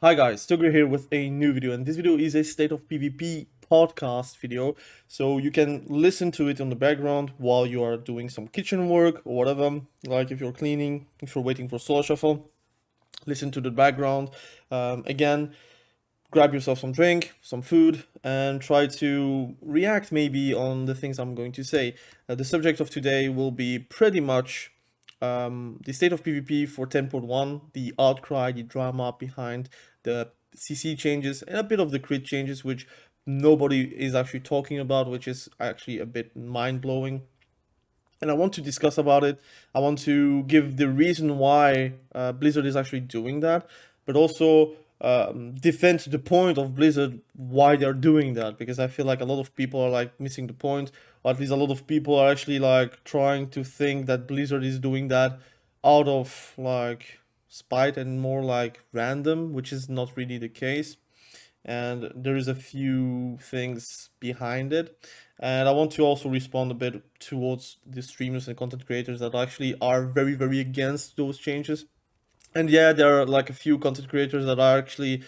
Hi guys, Tugger here with a new video, and this video is a State of PvP podcast video, so you can listen to it on the background while you are doing some kitchen work or whatever, like if you're cleaning, if you're waiting for solo shuffle, listen to the background. Again, grab yourself some drink, some food, and try to react maybe on the things I'm going to say. The subject of today will be pretty much the state of PvP for 10.1, the outcry, the drama behind the CC changes, and a bit of the crit changes, which nobody is actually talking about, which is actually a bit mind blowing. And I want to discuss about it. I want to give the reason why Blizzard is actually doing that, but also defend the point of Blizzard why they're doing that, because I feel like a lot of people are like missing the point, or at least a lot of people are actually like trying to think that Blizzard is doing that out of like spite and more like random, which is not really the case. And there is a few things behind it, and I want to also respond a bit towards the streamers and content creators that actually are very against those changes. And yeah, there are like a few content creators that are actually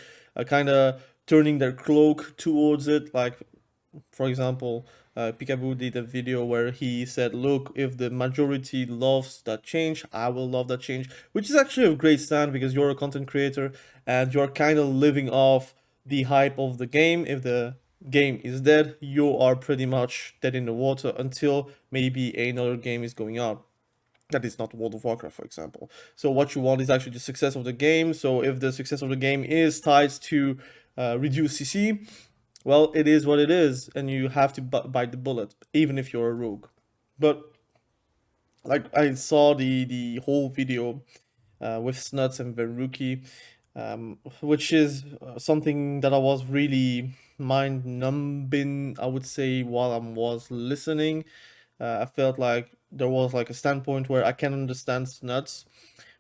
kind of turning their cloak towards it, like for example, Peekaboo did a video where he said, "Look, if the majority loves that change, I will love that change," which is actually a great stand because you're a content creator and you're kind of living off the hype of the game. If the game is dead, you are pretty much dead in the water until maybe another game is going out. That is not World of Warcraft, for example. So what you want is actually the success of the game. So if the success of the game is tied to reduce CC, well, it is what it is, and you have to bite the bullet, even if you're a rogue. But like I saw the whole video with Snuts and Veruki, which is something that I was really mind numbing, I would say, while I was listening. I felt like there was like a standpoint where I can understand Snuts,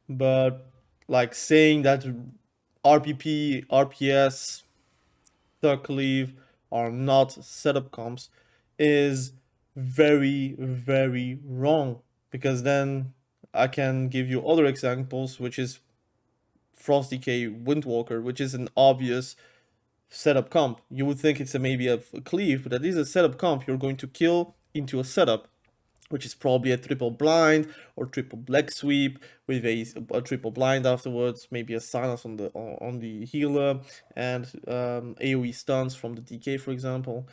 but like saying that RPP, RPS, Tuck Leave are not setup comps is very wrong, because then I can give you other examples, which is Frost Decay Windwalker, which is an obvious setup comp. You would think it's maybe a cleave, but that is a setup comp. You're going to kill into a setup, which is probably a triple blind or triple black sweep with a triple blind afterwards, maybe a silence on the healer, and AoE stuns from the DK, for example,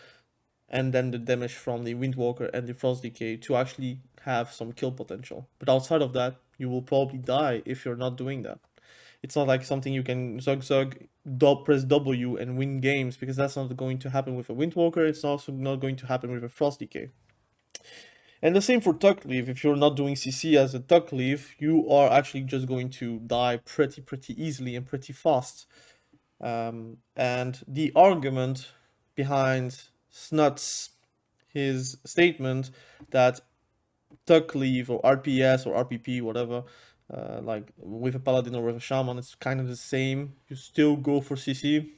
and then the damage from the Windwalker and the Frost Decay to actually have some kill potential. But outside of that, you will probably die if you're not doing that. It's not like something you can press W and win games, because that's not going to happen with a Windwalker. It's also not going to happen with a Frost Decay. And the same for Tuck Leaf. If you're not doing CC as a Tuck Leaf, you are actually just going to die pretty easily and pretty fast. And the argument behind Snuts, his statement that Tuck Leaf or RPS or RPP, whatever, like with a paladin or with a shaman, it's kind of the same. You still go for CC.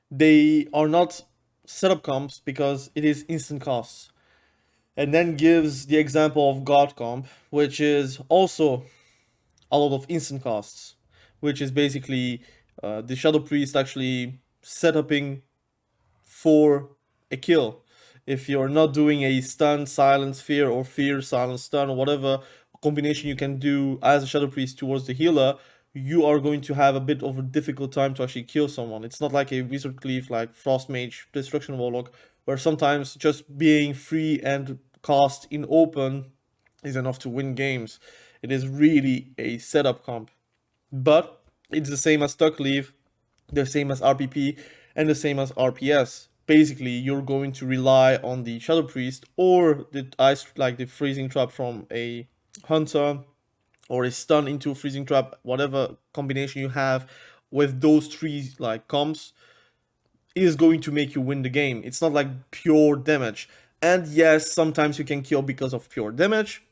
They are not setup comps because it is instant costs, and then gives the example of God Comp, which is also a lot of instant costs, which is basically the Shadow Priest actually setuping for a kill. If you're not doing a stun, silence, fear, or fear, silence, stun, or whatever combination you can do as a Shadow Priest towards the healer, you are going to have a bit of a difficult time to actually kill someone. It's not like a Wizard Cleave like Frost Mage, Destruction Warlock, where sometimes just being free and cast in open is enough to win games. It is really a setup comp. But it's the same as Tuck Leave, the same as RPP, and the same as RPS. Basically, you're going to rely on the Shadow Priest or the ice, like the freezing trap from a hunter, or a stun into a freezing trap, whatever combination you have with those three like comps is going to make you win the game. It's not like pure damage. And yes, sometimes you can kill because of pure damage,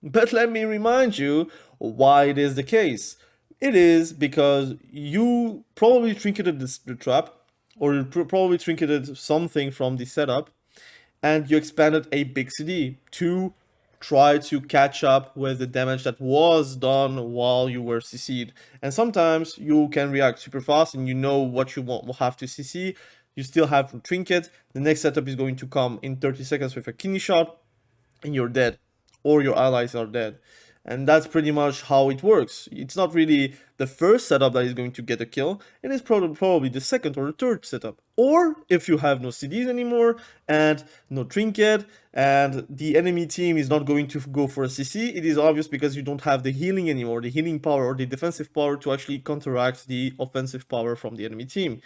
but let me remind you why it is the case. It is because you probably trinketed the trap, or you probably trinketed something from the setup, and you expanded a big CD to try to catch up with the damage that was done while you were CC'd. And sometimes you can react super fast and you know what you will have to CC. You still have trinket. The next setup is going to come in 30 seconds with a kidney shot, and you're dead, or your allies are dead. And that's pretty much how it works. It's not really the first setup that is going to get a kill, it is probably the second or the third setup. Or if you have no CDs anymore and no trinket, and the enemy team is not going to go for a CC, it is obvious because you don't have the healing anymore, the healing power or the defensive power to actually counteract the offensive power from the enemy team.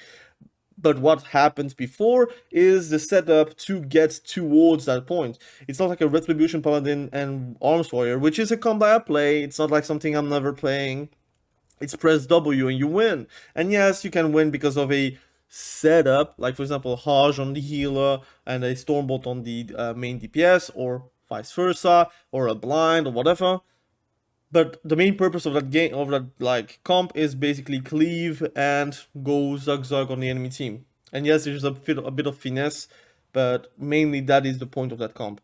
But what happens before is the setup to get towards that point. It's not like a Retribution Paladin and Arms Warrior, which is a combo I play. It's not like something I'm never playing. It's press W and you win. And yes, you can win because of a setup, like for example, Hajj on the healer and a Stormbolt on the main DPS, or vice versa, or a blind or whatever. But the main purpose of that game, of that like comp, is basically cleave and go zug on the enemy team. And yes, there's a bit of finesse, but mainly that is the point of that comp.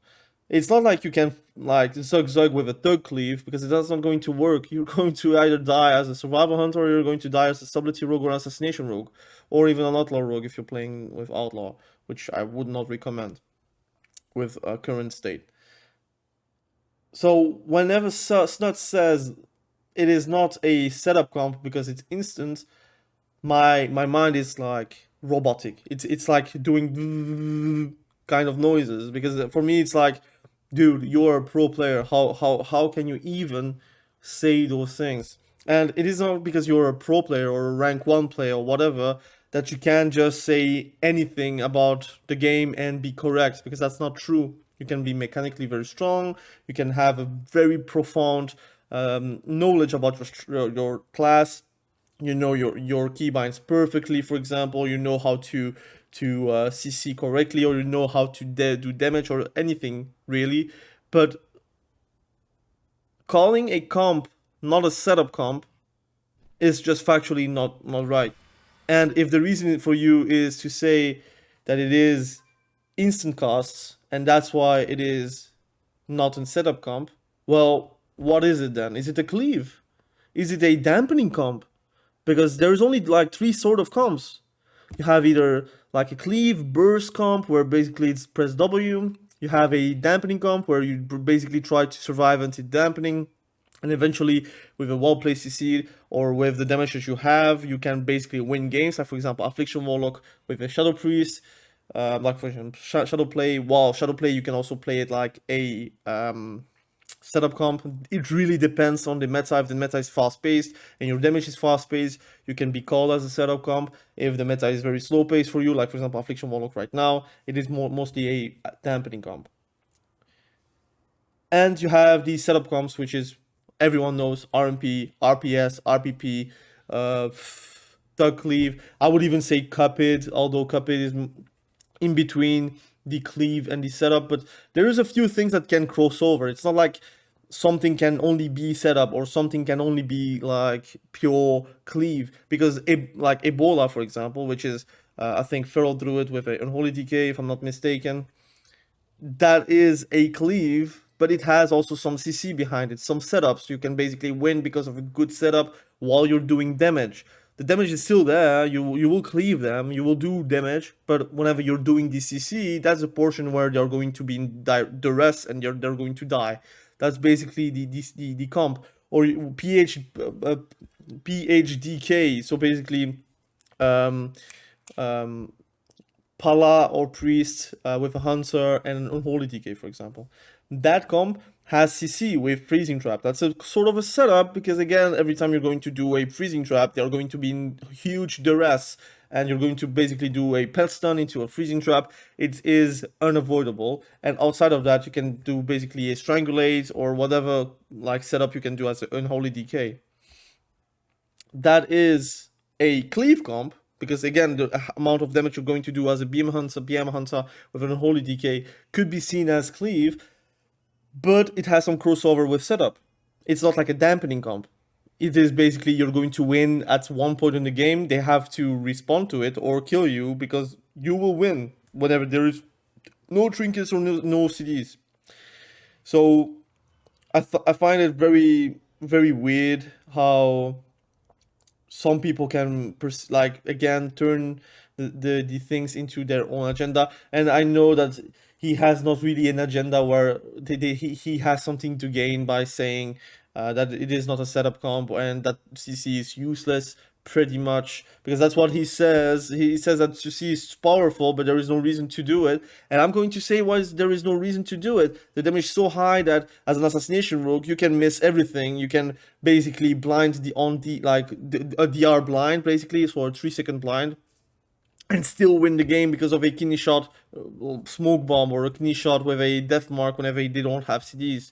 It's not like you can like zug with a third cleave, because that's not going to work. You're going to either die as a survival hunter, or you're going to die as a subtlety rogue or assassination rogue, or even an outlaw rogue if you're playing with outlaw, which I would not recommend with current state. So whenever Snut says it is not a setup comp because it's instant, my mind is like robotic. It's like doing kind of noises, because for me it's like, dude, you're a pro player. How can you even say those things? And it is not because you're a pro player or a rank 1 player or whatever that you can just say anything about the game and be correct, because that's not true. You can be mechanically very strong. You can have a very profound knowledge about your class. You know your keybinds perfectly, for example. You know how to CC correctly, or you know how to do damage or anything really. But calling a comp not a setup comp is just factually not right. And if the reason for you is to say that it is instant costs, and that's why it is not in setup comp, well, what is it then? Is it a cleave? Is it a dampening comp? Because there's only like 3 sort of comps. You have either like a cleave burst comp, where basically it's press W. You have a dampening comp, where you basically try to survive until dampening, and eventually with a well-placed CC or with the damage that you have, you can basically win games. Like for example, affliction warlock with a shadow priest. Like for example, shadow play. While shadow play, you can also play it like a setup comp. It really depends on the meta. If the meta is fast paced and your damage is fast paced, you can be called as a setup comp. If the meta is very slow paced for you, like for example affliction warlock right now, it is mostly a dampening comp. And you have the setup comps, which is everyone knows: RMP, RPS, RPP, Thug Cleave. I would even say Cupid, although Cupid is in between the cleave and the setup, but there is a few things that can cross over. It's not like something can only be setup or something can only be like pure cleave, because like Ebola, for example, which is I think feral druid with an unholy DK, if I'm not mistaken, that is a cleave, but it has also some CC behind it, some setups. You can basically win because of a good setup while you're doing damage. The damage is still there, you will cleave them, you will do damage, but whenever you're doing the CC, that's a portion where they're going to be in duress and they're going to die. That's basically the comp. Or PHDK, so basically Pala or priest with a hunter and an unholy DK, for example. That comp has CC with freezing trap. That's a sort of a setup, because again, every time you're going to do a freezing trap, they're going to be in huge duress, and you're going to basically do a pet stun into a freezing trap. It is unavoidable. And outside of that, you can do basically a strangulate or whatever like setup you can do as an unholy DK. That is a cleave comp, because again, the amount of damage you're going to do as a BM hunter with an unholy DK could be seen as cleave, but it has some crossover with setup. It's not like a dampening comp. It is basically you're going to win at one point in the game, they have to respond to it or kill you, because you will win whenever there is no trinkets or no CDs. So I find it very weird how some people can like again turn the things into their own agenda, and I know that he has not really an agenda where he has something to gain by saying that it is not a setup comp and that CC is useless, pretty much, because that's what he says. He says that CC is powerful but there is no reason to do it, and I'm going to say why there is no reason to do it. The damage is so high that as an assassination rogue you can miss everything. You can basically blind the on the like a DR blind, basically, so a 3-second blind, and still win the game because of a kidney shot, smoke bomb, or a kidney shot with a death mark whenever they don't have CDs.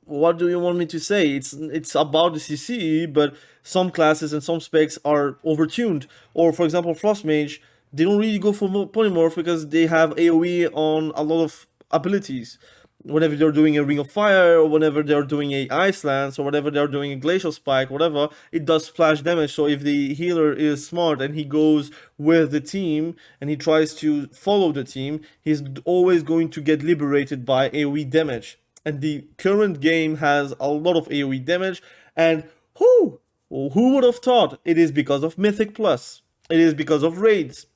What do you want me to say? It's about the CC, but some classes and some specs are overtuned. Or for example, Frost Mage, they don't really go for polymorph because they have AoE on a lot of abilities. Whenever they're doing a Ring of Fire, or whenever they're doing a Ice Lance, or whenever they're doing a Glacial Spike, whatever, it does splash damage. So if the healer is smart and he goes with the team and he tries to follow the team, he's always going to get liberated by AoE damage. And the current game has a lot of AoE damage, and who would have thought? It is because of Mythic Plus. It is because of raids.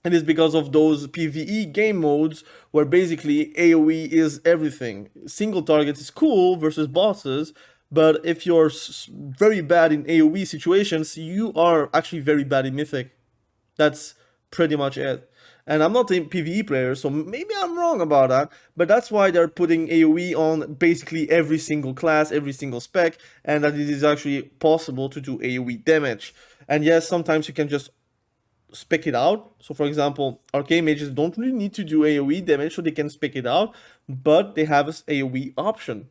It is because of those PvE game modes where basically AoE is everything. Single target is cool versus bosses, but if you're very bad in AoE situations, you are actually very bad in Mythic. That's pretty much it. And I'm not a PvE player, so maybe I'm wrong about that, but that's why they're putting AoE on basically every single class, every single spec, and that it is actually possible to do AoE damage. And yes, sometimes you can just spec it out. So for example, arcane mages don't really need to do AoE damage, so they can spec it out, but they have an AoE option.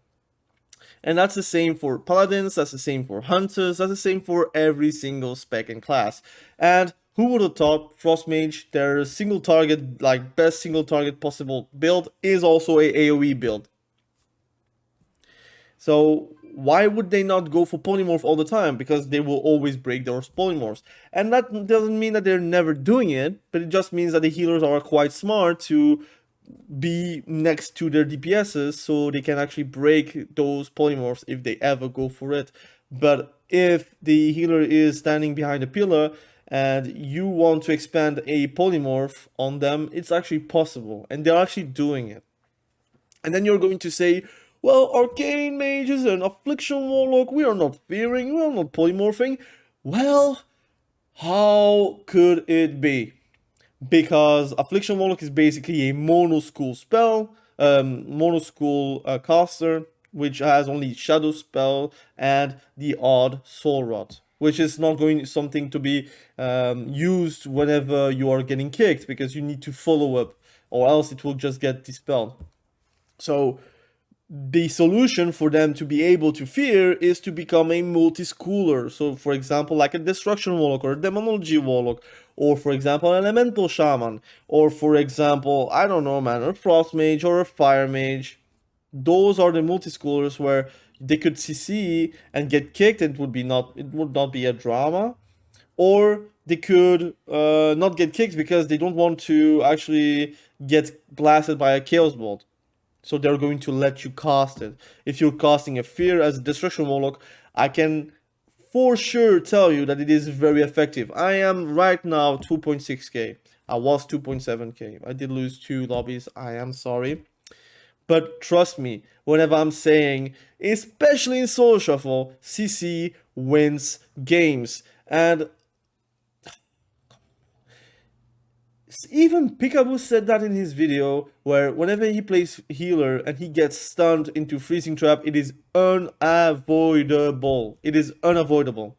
And that's the same for paladins, that's the same for hunters, that's the same for every single spec and class. And who would have thought Frost Mage, their single target, like best single target possible build, is also a AoE build. So why would they not go for polymorph all the time? Because they will always break those polymorphs. And that doesn't mean that they're never doing it, but it just means that the healers are quite smart to be next to their DPSs so they can actually break those polymorphs if they ever go for it. But if the healer is standing behind a pillar and you want to expand a polymorph on them, it's actually possible, and they're actually doing it. And then you're going to say, well, arcane mages and affliction warlock, we are not fearing, we are not polymorphing. Well, how could it be? Because affliction warlock is basically a mono school spell, mono school caster, which has only shadow spell and the odd soul rot, which is not going something to be used whenever you are getting kicked, because you need to follow up, or else it will just get dispelled. So the solution for them to be able to fear is to become a multi-schooler. So for example, like a destruction warlock or a demonology warlock, or for example an elemental shaman, or for example, I don't know, man, a frost mage or a fire mage. Those are the multi-schoolers where they could CC and get kicked, and it would not be a drama. Or they could not get kicked because they don't want to actually get blasted by a chaos bolt. So they're going to let you cast it. If you're casting a fear as a destruction warlock, I can for sure tell you that it is very effective. I am right now 2.6k. I was 2.7k. I did lose 2 lobbies. I am sorry. But trust me, whenever I'm saying, especially in solo shuffle, CC wins games. And even Picaboo said that in his video, where whenever he plays healer and he gets stunned into freezing trap, it is unavoidable. It is unavoidable.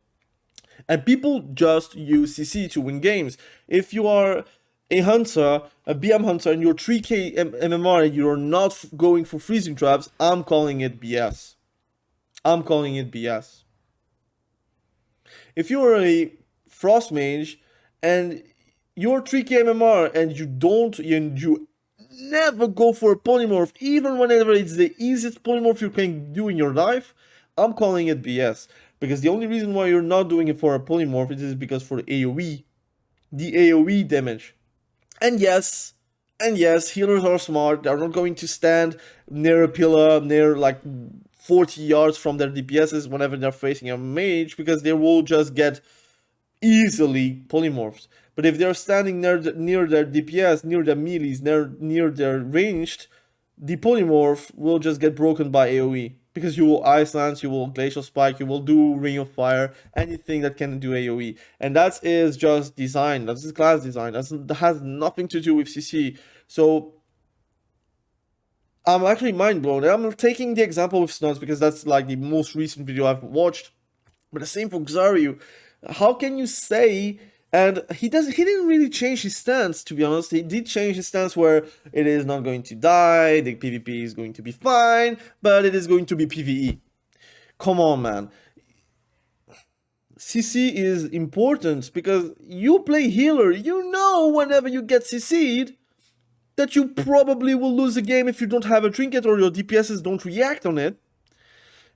And people just use CC to win games. If you are a hunter, a BM hunter, and you're 3k MMR and you're not going for freezing traps, I'm calling it BS. I'm calling it BS. If you're a frost mage and you're 3k MMR and you never go for a polymorph, even whenever it's the easiest polymorph you can do in your life, I'm calling it BS. Because the only reason why you're not doing it for a polymorph is because for AoE. The AoE damage. And yes, And yes, healers are smart. They're not going to stand near a pillar, near like 40 yards from their DPSs whenever they're facing a mage, because they will just get easily polymorphs. But if they're standing near their DPS, near their melees, near their ranged, the polymorph will just get broken by AoE. Because you will Ice Lance, you will Glacial Spike, you will do Ring of Fire, anything that can do AoE. And that is just design, that's just class design, that has nothing to do with CC. So I'm actually mind blown. I'm taking the example with Snuds because that's like the most recent video I've watched. But the same for Xariu. How can you say? And he didn't really change his stance, to be honest. He did change his stance where it is not going to die, the PvP is going to be fine, but it is going to be PvE. Come on, man. CC is important because you play healer. You know whenever you get CC'd that you probably will lose the game if you don't have a trinket or your DPSs don't react on it.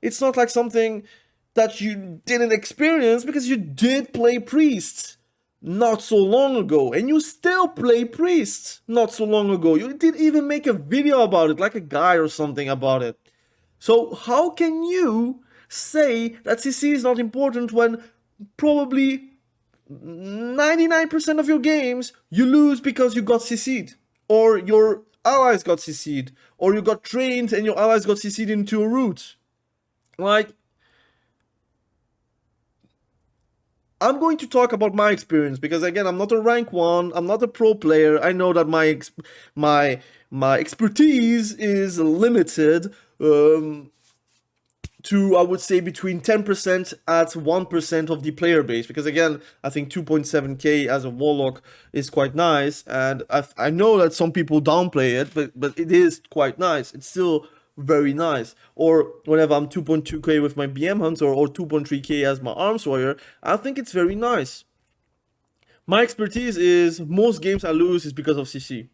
It's not like something that you didn't experience because you did play priests not so long ago, and you still play priests not so long ago. You did even make a video about it, like a guy or something about it. So how can you say that CC is not important when probably 99% of your games you lose because you got CC'd, or your allies got CC'd, or you got trained and your allies got CC'd into a route? Like, I'm going to talk about my experience because again, I'm not a rank 1, I'm not a pro player. I know that my expertise is limited to, I would say, between 10% at 1% of the player base, because again, I think 2.7k as a warlock is quite nice, and I know that some people downplay it, but it is quite nice. It's still very nice. Or whenever I'm 2.2k with my BM hunter or 2.3k as my arms warrior, I think it's very nice. My expertise is most games I lose is because of CC.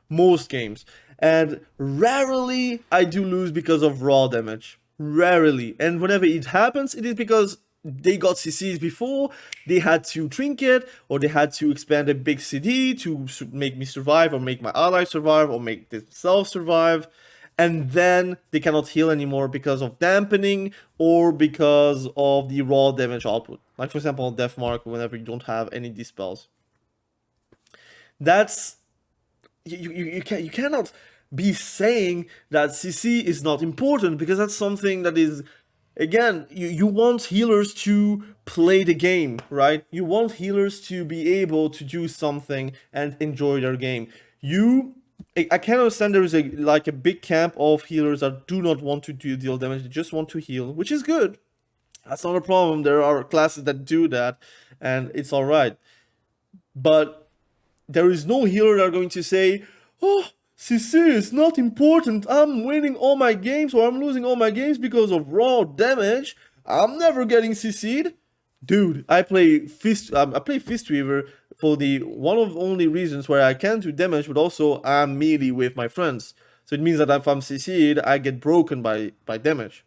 Most games. And rarely I do lose because of raw damage. Rarely. And whenever it happens, it is because they got CCs before, they had to trinket, or they had to expand a big CD to make me survive, or make my allies survive, or make themselves survive. And then they cannot heal anymore because of dampening or because of the raw damage output. Like for example, on Death Mark, whenever you don't have any dispels. That's you cannot be saying that CC is not important, because that's something that is, again, you want healers to play the game, right? You want healers to be able to do something and enjoy their game. I can understand there is a big camp of healers that do not want to deal damage, they just want to heal, which is good. That's not a problem. There are classes that do that, and it's alright. But there is no healer that are going to say, oh, CC is not important, I'm winning all my games or I'm losing all my games because of raw damage, I'm never getting CC'd. Dude, I play Fistweaver for the one of only reasons where I can do damage, but also I'm melee with my friends. So it means that if I'm CC'd, I get broken by damage.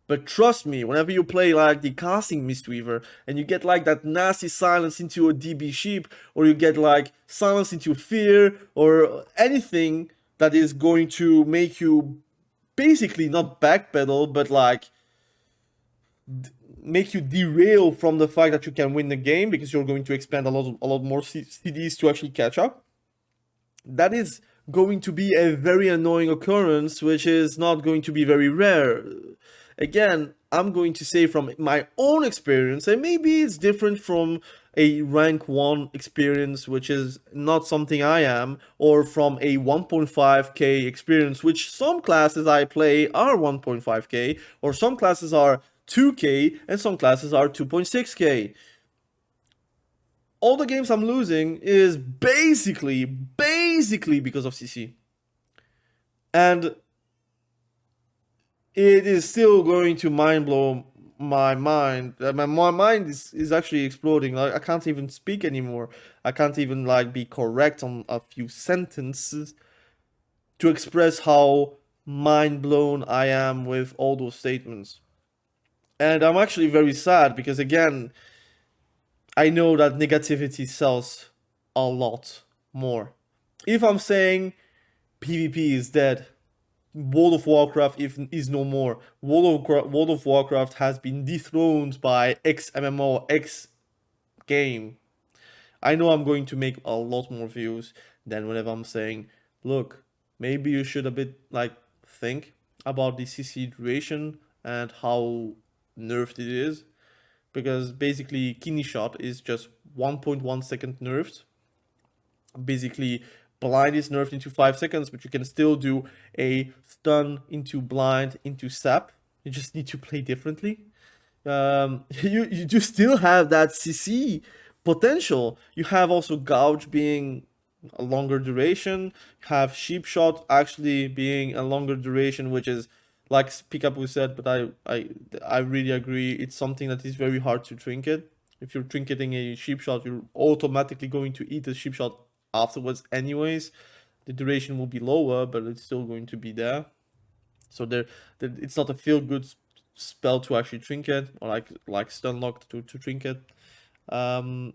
But trust me, whenever you play like the casting Mistweaver and you get like that nasty silence into a DB sheep, or you get like silence into fear, or anything that is going to make you basically not backpedal, but like make you derail from the fact that you can win the game because you're going to expend a lot more CDs to actually catch up. That is going to be a very annoying occurrence, which is not going to be very rare. Again, I'm going to say from my own experience, and maybe it's different from a rank 1 experience, which is not something I am, or from a 1.5k experience, which some classes I play are 1.5k, or some classes are 2k, and some classes are 2.6k. All the games I'm losing is basically because of CC. And it is still going to mind blow my mind. My mind is actually exploding. Like, I can't even speak anymore. I can't even like be correct on a few sentences to express how mind blown I am with all those statements. And I'm actually very sad because again, I know that negativity sells a lot more. if I'm saying PvP is dead, World of Warcraft is no more. World of Warcraft has been dethroned by X MMO, X game. I know I'm going to make a lot more views than whenever I'm saying, look, maybe you should a bit like think about the CC duration and how nerfed it is. Because basically, kidney shot is just 1.1 second nerfed. Basically, blind is nerfed into 5 seconds, but you can still do a stun into blind into sap. You just need to play differently. You do still have that CC potential. You have also gouge being a longer duration. You have sheep shot actually being a longer duration, which is like pickup we said. But I really agree. It's something that is very hard to trinket. If you're trinketing a sheep shot, you're automatically going to eat the sheep shot afterwards, anyways. The duration will be lower, but it's still going to be there. So it's not a feel good spell to actually trinket, or like stun lock to trinket. And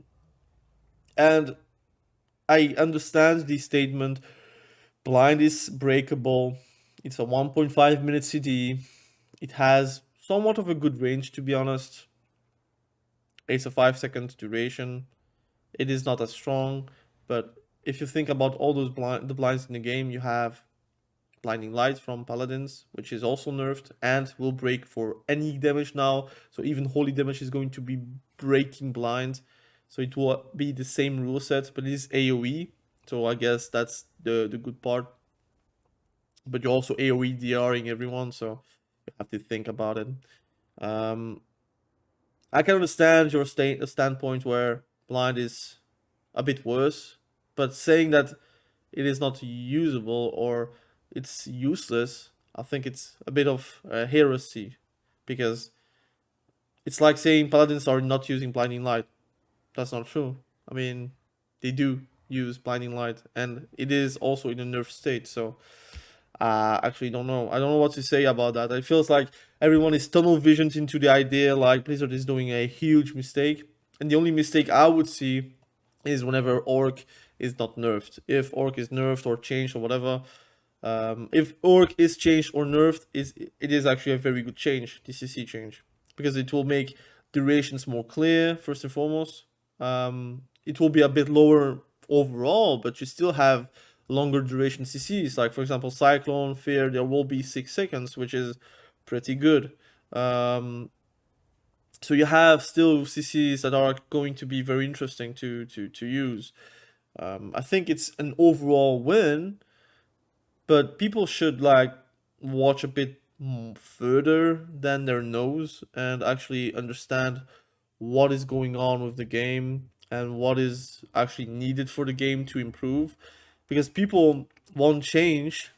I understand the statement. Blind is breakable. It's a 1.5 minute CD. It has somewhat of a good range, to be honest. It's a 5 second duration. It is not as strong, but if you think about all those the blinds in the game, you have Blinding Light from Paladins, which is also nerfed and will break for any damage now. So even holy damage is going to be breaking blind. So it will be the same rule set, but it is AoE. So I guess that's the good part. But you're also AoE DRing everyone, so you have to think about it. I can understand your standpoint where blind is a bit worse, but saying that it is not usable or it's useless, I think it's a bit of a heresy, because it's like saying paladins are not using blinding light. That's not true. I mean, they do use blinding light, and it is also in a nerf state. So, actually, don't know. I don't know what to say about that. It feels like everyone is tunnel visioned into the idea like Blizzard is doing a huge mistake, and the only mistake I would see is whenever orc is not nerfed. If orc is nerfed or changed or whatever, if orc is changed or nerfed, it is actually a very good change, DCC change, because it will make durations more clear. First and foremost, it will be a bit lower overall, but you still have longer duration CCs. Like for example, Cyclone Fear, there will be 6 seconds, which is pretty good. So you have still CCs that are going to be very interesting to use. I think it's an overall win, but people should like watch a bit further than their nose and actually understand what is going on with the game and what is actually needed for the game to improve, because people won't change,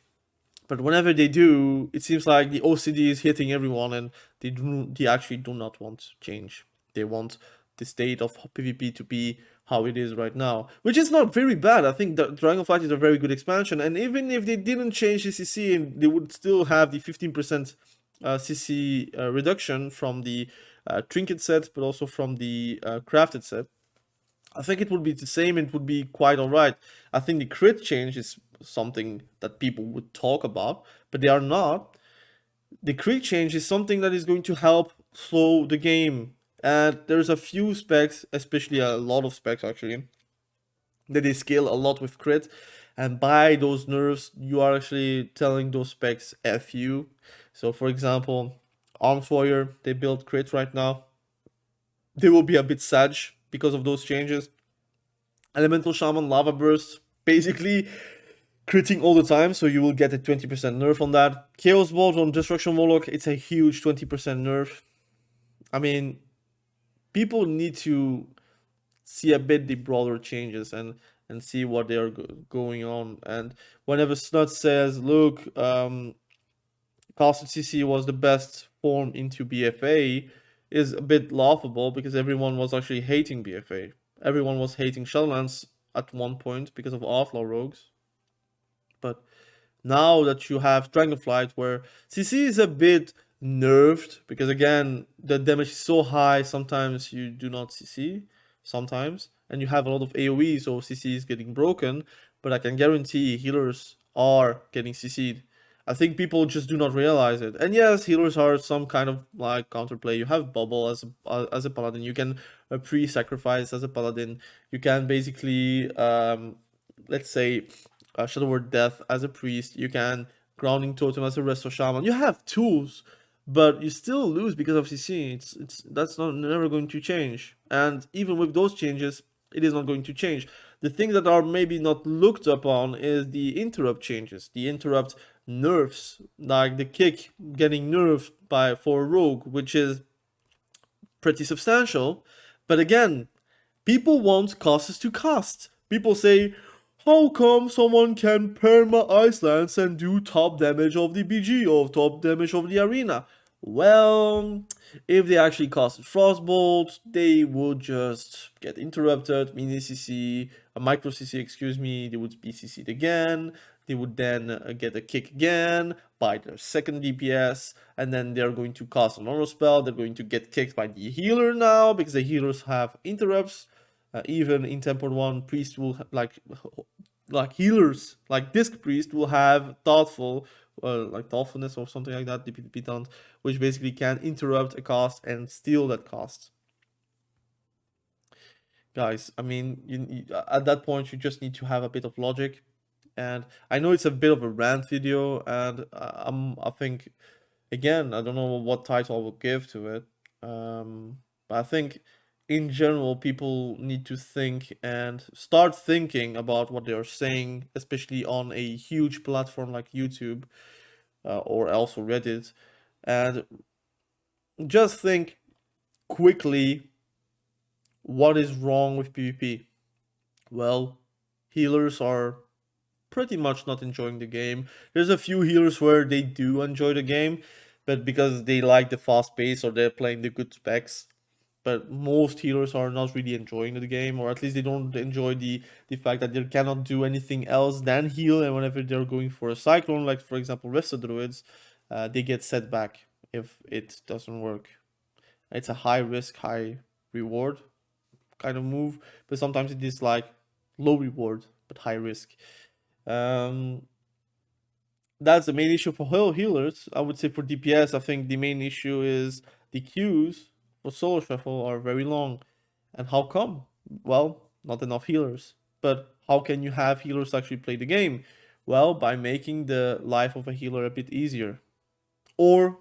but whenever they do, it seems like the OCD is hitting everyone, and they actually do not want change. They want the state of PvP to be how it is right now, which is not very bad. I think that Dragonflight is a very good expansion, and even if they didn't change the CC, and they would still have the 15% CC reduction from the trinket set, but also from the crafted set. I think it would be the same. It would be quite alright. I think the crit change is something that people would talk about, but they are not. The crit change is something that is going to help slow the game. And there's a few specs, especially a lot of specs actually, that they scale a lot with crit. And by those nerfs, you are actually telling those specs F you. So for example, Arms Warrior, they build crit right now. They will be a bit sad because of those changes. Elemental Shaman, Lava Burst, basically critting all the time, so you will get a 20% nerf on that. Chaos Bolt on Destruction Warlock, it's a huge 20% nerf. I mean, people need to see a bit the broader changes and see what they are going on. And whenever Snut says, look, Castle CC was the best form into BFA, is a bit laughable, because everyone was actually hating BFA. Everyone was hating Shadowlands at one point because of outlaw rogues. But now that you have Dragonflight, where CC is a bit nerfed, because again, the damage is so high, sometimes you do not CC, sometimes. and you have a lot of AoE, so CC is getting broken, but I can guarantee healers are getting CC'd. I think people just do not realize it. And yes, healers are some kind of like counterplay. You have bubble as a paladin. You can pre-sacrifice as a paladin. You can basically let's say shadow word death as a priest. You can grounding totem as a resto shaman. You have tools, but you still lose because of CC. It's that's not never going to change. And even with those changes, it is not going to change. The things that are maybe not looked upon is the interrupt changes. The interrupt nerfs, like the kick getting nerfed by for rogue, which is pretty substantial. But again, people want casters to cast. People say, how come someone can perma Icelands and do top damage of the BG or top damage of the arena? Well, if they actually casted Frostbolt, they would just get interrupted, mini CC, a micro CC, excuse me, they would be CC'd again, they would then get a kick again by their second DPS, and then they're going to cast another spell, they're going to get kicked by the healer now, because the healers have interrupts. Even in Temple 1, priest will like healers, like disc priest will have thoughtful, like thoughtfulness or something like that, the PvP talent, which basically can interrupt a cast and steal that cast. Guys, I mean, at that point you just need to have a bit of logic, and I know it's a bit of a rant video, and I think, again, I don't know what title I will give to it, but I think in general people need to think and start thinking about what they are saying, especially on a huge platform like YouTube or also Reddit, and just think quickly what is wrong with PvP. Well, healers are pretty much not enjoying the game. There's a few healers where they do enjoy the game, but because they like the fast pace or they're playing the good specs. But most healers are not really enjoying the game, or at least they don't enjoy the fact that they cannot do anything else than heal, and whenever they're going for a cyclone, like for example resto druids, they get set back if it doesn't work. It's a high risk, high reward kind of move, but sometimes it is like low reward but high risk. That's the main issue for healers. I would say for DPS, I think the main issue is the queues for solo shuffle are very long. And how come? Well, not enough healers. But how can you have healers actually play the game? Well, by making the life of a healer a bit easier. Or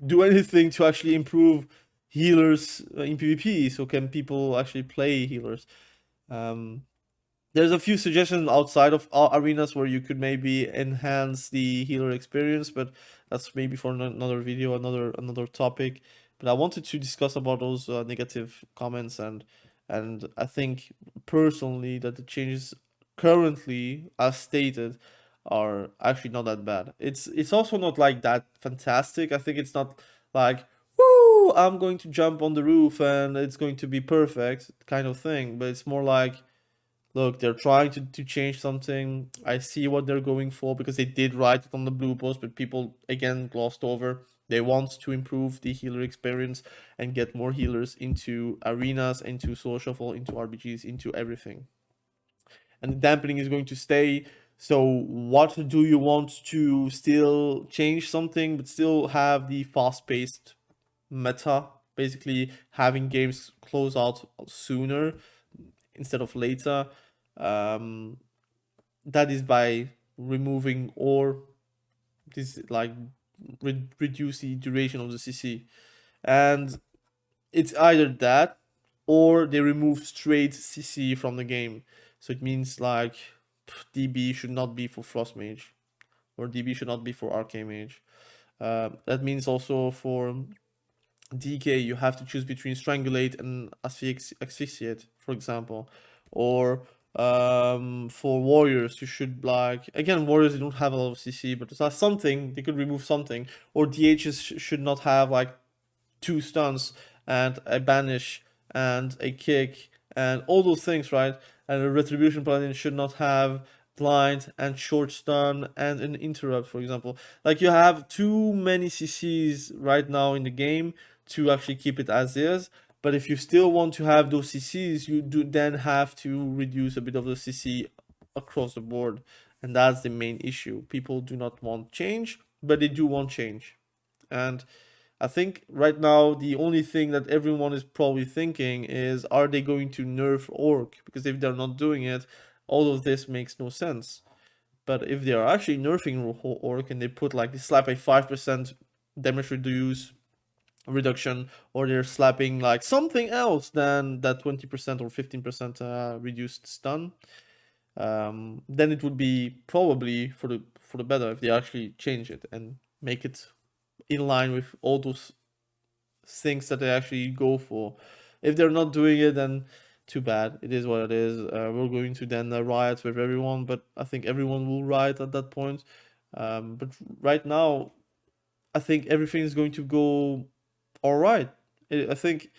do anything to actually improve healers in PvP, so can people actually play healers. There's a few suggestions outside of arenas where you could maybe enhance the healer experience, but that's maybe for another video, another topic. But I wanted to discuss about those negative comments, and I think personally that the changes currently, as stated, are actually not that bad. It's also not like that fantastic. I think it's not like, woo, I'm going to jump on the roof and it's going to be perfect kind of thing. But it's more like, look, they're trying to change something. I see what they're going for because they did write it on the blue post, but people again glossed over. They want to improve the healer experience and get more healers into arenas, into solo shuffle, into RBGs, into everything. And the dampening is going to stay. So what do you want to still change something but still have the fast-paced meta, basically having games close out sooner instead of later? That is by removing or this like reduce the duration of the CC, and it's either that or they remove straight CC from the game. So it means like DB should not be for Frost Mage, or DB should not be for Arcane Mage. That means also for DK you have to choose between Strangulate and Asphyxiate, for example. Or for Warriors you should like, again, Warriors they don't have a lot of CC, but there's something, they could remove something. Or DHs should not have like 2 stuns and a banish and a kick and all those things, right? And a retribution paladin should not have blind and short stun and an interrupt, for example. Like, you have too many CCs right now in the game to actually keep it as is, But if you still want to have those CCs, you do then have to reduce a bit of the CC across the board. And that's the main issue. People do not want change, but they do want change. And I think right now the only thing that everyone is probably thinking is, are they going to nerf orc? Because if they're not doing it, all of this makes no sense. But if they are actually nerfing orc and they put like they slap a 5% damage reduction, or they're slapping like something else than that 20% or 15% reduced stun, then it would be probably for the better if they actually change it and make it in line with all those things that they actually go for. If they're not doing it, then too bad. It is what it is. We're going to then riot with everyone, but I think everyone will riot at that point. But right now, I think everything is going to go all right. I think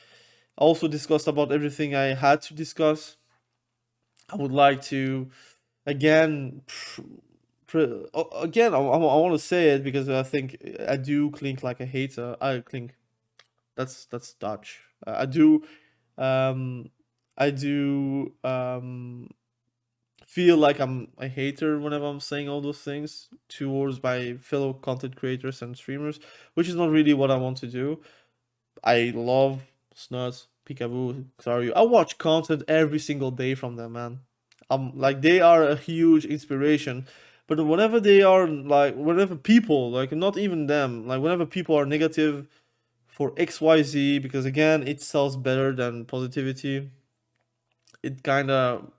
I also discussed about everything I had to discuss. I would like to again. Again, I want to say it because I think I do clink like a hater. I clink. That's Dutch. Um, I do feel like I'm a hater whenever I'm saying all those things towards my fellow content creators and streamers, which is not really what I want to do. I love Snuts, Peekaboo, Xariu. I watch content every single day from them, man. Like they are a huge inspiration. But whenever they are like, whenever people like, not even them, like whenever people are negative for XYZ, because again it sells better than positivity, it kind of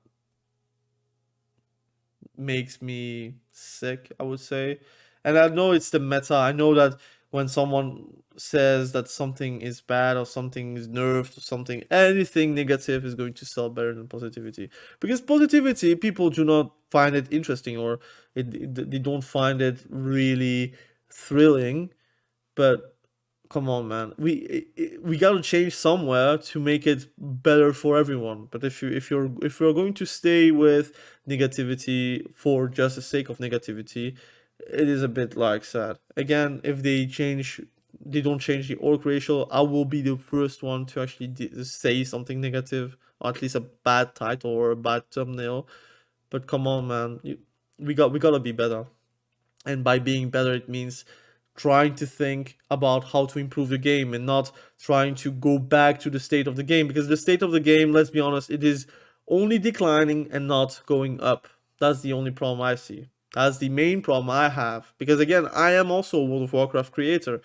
makes me sick, I would say. And I know it's the meta. I know that when someone says that something is bad or something is nerfed or something, anything negative is going to sell better than positivity. Because positivity, people do not find it interesting, or they don't find it really thrilling. But come on, man, we gotta change somewhere to make it better for everyone. But if you're going to stay with negativity for just the sake of negativity, it is a bit like sad. Again, if they don't change the orc ratio, I will be the first one to actually say something negative, or at least a bad title or a bad thumbnail. But come on, man, we gotta be better. And by being better, it means trying to think about how to improve the game and not trying to go back to the state of the game, because the state of the game, let's be honest, it is only declining and not going up. That's the only problem I see. That's the main problem I have, because again, I am also a World of Warcraft creator.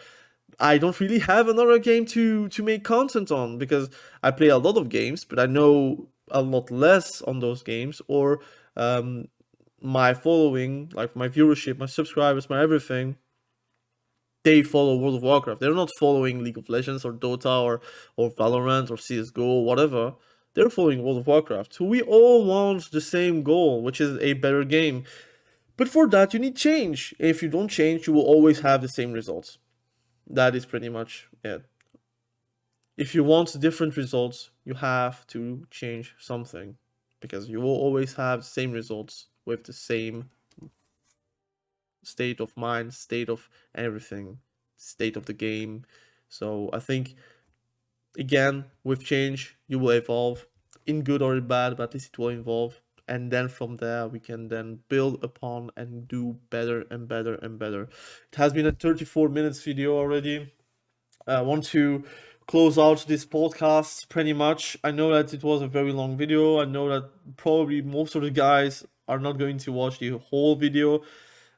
I don't really have another game to make content on, because I play a lot of games, but I know a lot less on those games, or my following, like my viewership, my subscribers, my everything, they follow World of Warcraft. They're not following League of Legends or Dota or Valorant or CSGO or whatever. They're following World of Warcraft. So we all want the same goal, which is a better game. But for that, you need change. If you don't change, you will always have the same results. That is pretty much it. If you want different results, you have to change something, because you will always have the same results with the same state of mind, state of everything, state of the game. So I think, again, with change, you will evolve in good or in bad, but at least it will evolve. And then from there, we can then build upon and do better and better and better. It has been a 34 minutes video already. I want to close out this podcast pretty much. I know that it was a very long video. I know that probably most of the guys are not going to watch the whole video.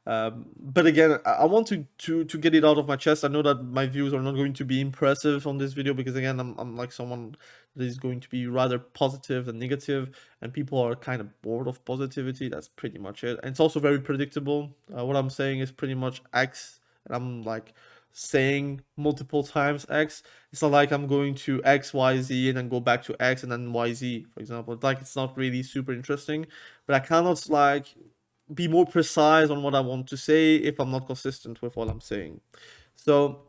But again, I want to get it out of my chest. I know that my views are not going to be impressive on this video, because again, I'm like someone that is going to be rather positive than negative, and people are kind of bored of positivity. That's pretty much it. And it's also very predictable. What I'm saying is pretty much X, and I'm like saying multiple times X. It's not like I'm going to X, Y, Z, and then go back to X and then Y, Z, for example. It's like, it's not really super interesting, but I cannot like be more precise on what I want to say if I'm not consistent with what I'm saying. So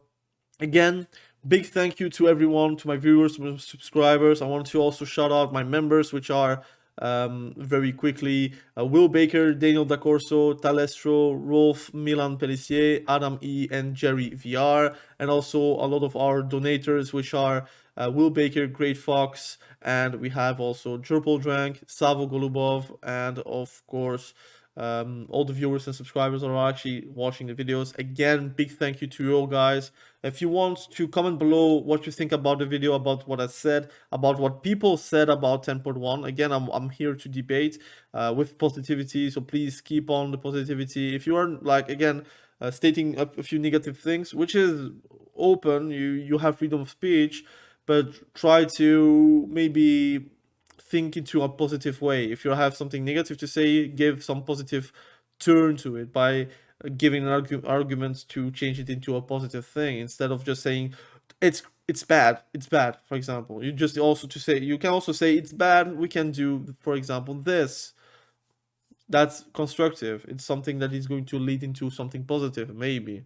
again, big thank you to everyone, to my viewers, my subscribers. I want to also shout out my members, which are very quickly Will Baker, Daniel D'Acorso, Talestro, Rolf, Milan Pellissier, Adam E, and Jerry VR, and also a lot of our donators, which are Will Baker, Great Fox, and we have also Jurple Drank, Savo Golubov, and of course, all the viewers and subscribers are actually watching the videos. Again, big thank you to you all guys. If you want to comment below what you think about the video, about what I said, about what people said about 10.1, again, I'm here to debate with positivity, so please keep on the positivity. If you are, like, again, stating a few negative things, which is open, you have freedom of speech, but try to maybe think into a positive way. If you have something negative to say, give some positive turn to it by giving an arguments to change it into a positive thing, instead of just saying it's bad, it's bad. For example, you just also to say, you can also say it's bad, we can do, for example, this. That's constructive. It's something that is going to lead into something positive, maybe.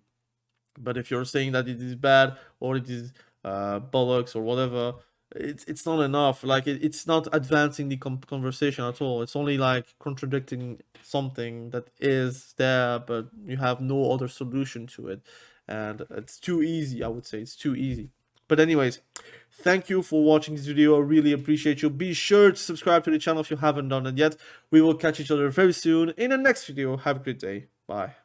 But if you're saying that it is bad, or it is bollocks or whatever, it's not enough. Like, it's not advancing the conversation at all. It's only like contradicting something that is there, but you have no other solution to it, and it's too easy. I would say it's too easy. But anyways, thank you for watching this video. I really appreciate you. Be sure to subscribe to the channel if you haven't done it yet. We will catch each other very soon in the next video. Have a great day. Bye.